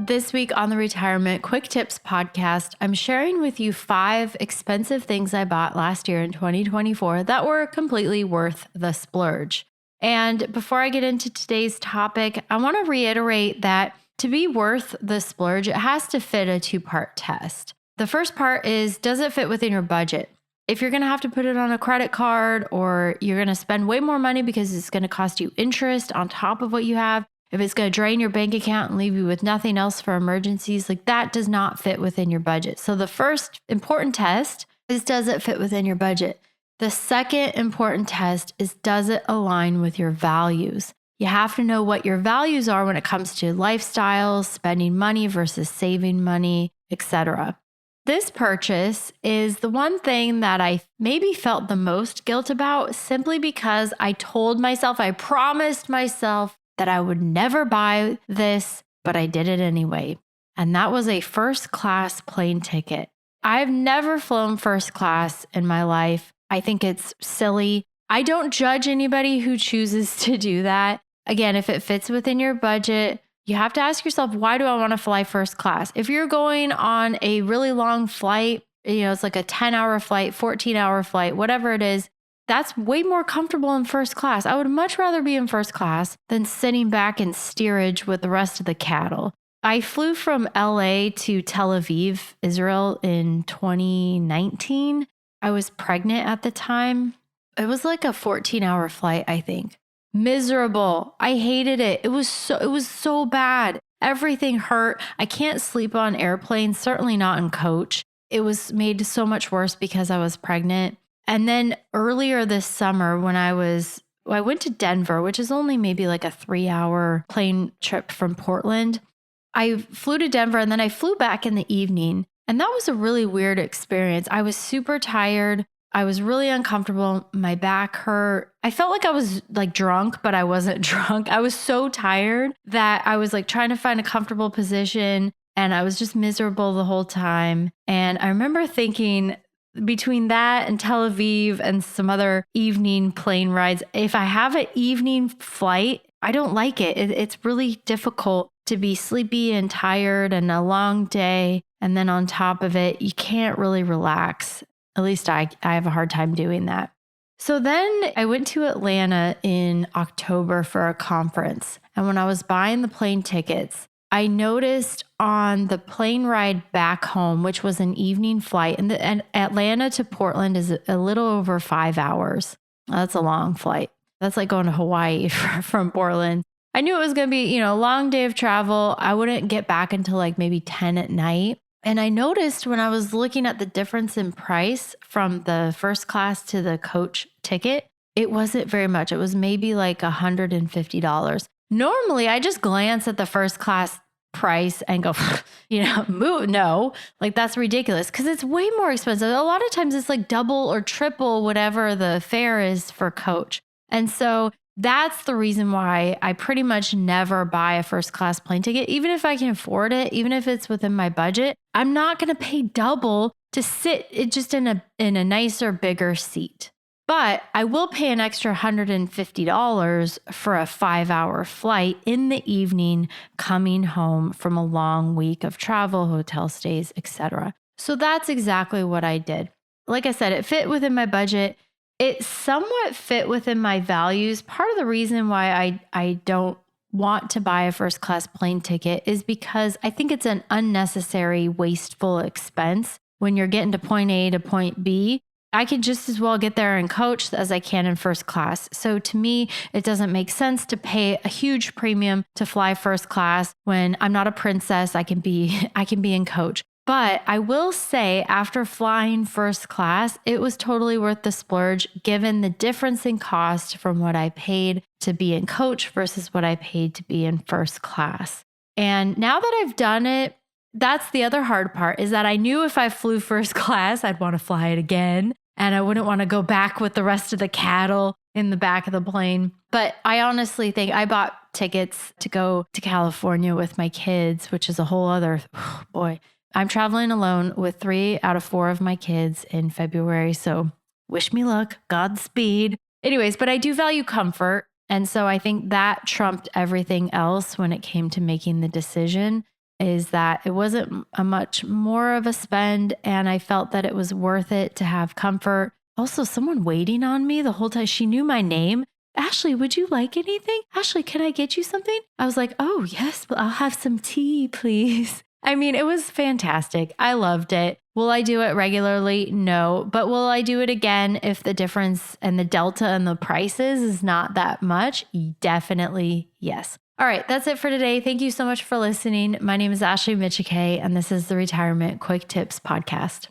This week on the Retirement Quick Tips podcast, I'm sharing with you 5 expensive things I bought last year in 2024 that were completely worth the splurge. And before I get into today's topic, I want to reiterate that to be worth the splurge, it has to fit a 2-part test. The first part is, does it fit within your budget? If you're going to have to put it on a credit card or you're going to spend way more money because it's going to cost you interest on top of what you have, if it's going to drain your bank account and leave you with nothing else for emergencies, like that does not fit within your budget. So the first important test is, does it fit within your budget? The second important test is, does it align with your values? You have to know what your values are when it comes to lifestyle, spending money versus saving money, etc. This purchase is the one thing that I maybe felt the most guilt about, simply because I told myself, I promised myself that I would never buy this, but I did it anyway. And that was a first class plane ticket. I've never flown first class in my life. I think it's silly. I don't judge anybody who chooses to do that. Again, if it fits within your budget, you have to ask yourself, why do I want to fly first class? If you're going on a really long flight, it's like a 10-hour flight, 14-hour flight, whatever it is, that's way more comfortable in first class. I would much rather be in first class than sitting back in steerage with the rest of the cattle. I flew from LA to Tel Aviv, Israel in 2019. I was pregnant at the time. It was like a 14-hour flight, I think. Miserable. I hated it. It was so bad. Everything hurt. I can't sleep on airplanes, certainly not in coach. It was made so much worse because I was pregnant. And then earlier this summer when I went to Denver, which is only maybe like a 3-hour plane trip from Portland. I flew to Denver and then I flew back in the evening. And that was a really weird experience. I was super tired. I was really uncomfortable. My back hurt. I felt like I was like drunk, but I wasn't drunk. I was so tired that I was like trying to find a comfortable position and I was just miserable the whole time. And I remember thinking, between that and Tel Aviv and some other evening plane rides, if I have an evening flight, I don't like it. It's really difficult to be sleepy and tired and a long day. And then on top of it, you can't really relax. At least I have a hard time doing that. So then I went to Atlanta in October for a conference. And when I was buying the plane tickets, I noticed on the plane ride back home, which was an evening flight, and Atlanta to Portland is a little over 5 hours. That's a long flight. That's like going to Hawaii from Portland. I knew it was going to be, a long day of travel. I wouldn't get back until like maybe 10 at night. And I noticed when I was looking at the difference in price from the first class to the coach ticket, it wasn't very much. It was maybe like $150. Normally, I just glance at the first class price and go, no, like that's ridiculous because it's way more expensive. A lot of times it's like double or triple whatever the fare is for coach. And so that's the reason why I pretty much never buy a first class plane ticket. Even if I can afford it, even if it's within my budget, I'm not going to pay double to sit just in a nicer, bigger seat. But I will pay an extra $150 for a 5-hour flight in the evening coming home from a long week of travel, hotel stays, etc. So that's exactly what I did. Like I said, it fit within my budget. It somewhat fit within my values. Part of the reason why I don't want to buy a first class plane ticket is because I think it's an unnecessary, wasteful expense. When you're getting to point A to point B, I could just as well get there in coach as I can in first class. So to me, it doesn't make sense to pay a huge premium to fly first class when I'm not a princess. I can be in coach. But I will say, after flying first class, it was totally worth the splurge given the difference in cost from what I paid to be in coach versus what I paid to be in first class. And now that I've done it, that's the other hard part, is that I knew if I flew first class, I'd want to fly it again. And I wouldn't want to go back with the rest of the cattle in the back of the plane. But I honestly think I bought tickets to go to California with my kids, which is a whole other, boy. I'm traveling alone with 3 out of 4 of my kids in February. So wish me luck, Godspeed. Anyways, but I do value comfort. And so I think that trumped everything else when it came to making the decision. is that it wasn't a much more of a spend, and I felt that it was worth it to have comfort. Also, someone waiting on me the whole time. She knew my name. Ashley, would you like anything? Ashley, can I get you something? I was like, oh, yes, but I'll have some tea, please. I mean, it was fantastic. I loved it. Will I do it regularly? No. But will I do it again if the difference and the delta and the prices is not that much? Definitely yes. All right, that's it for today. Thank you so much for listening. My name is Ashley Michike, and this is the Retirement Quick Tips Podcast.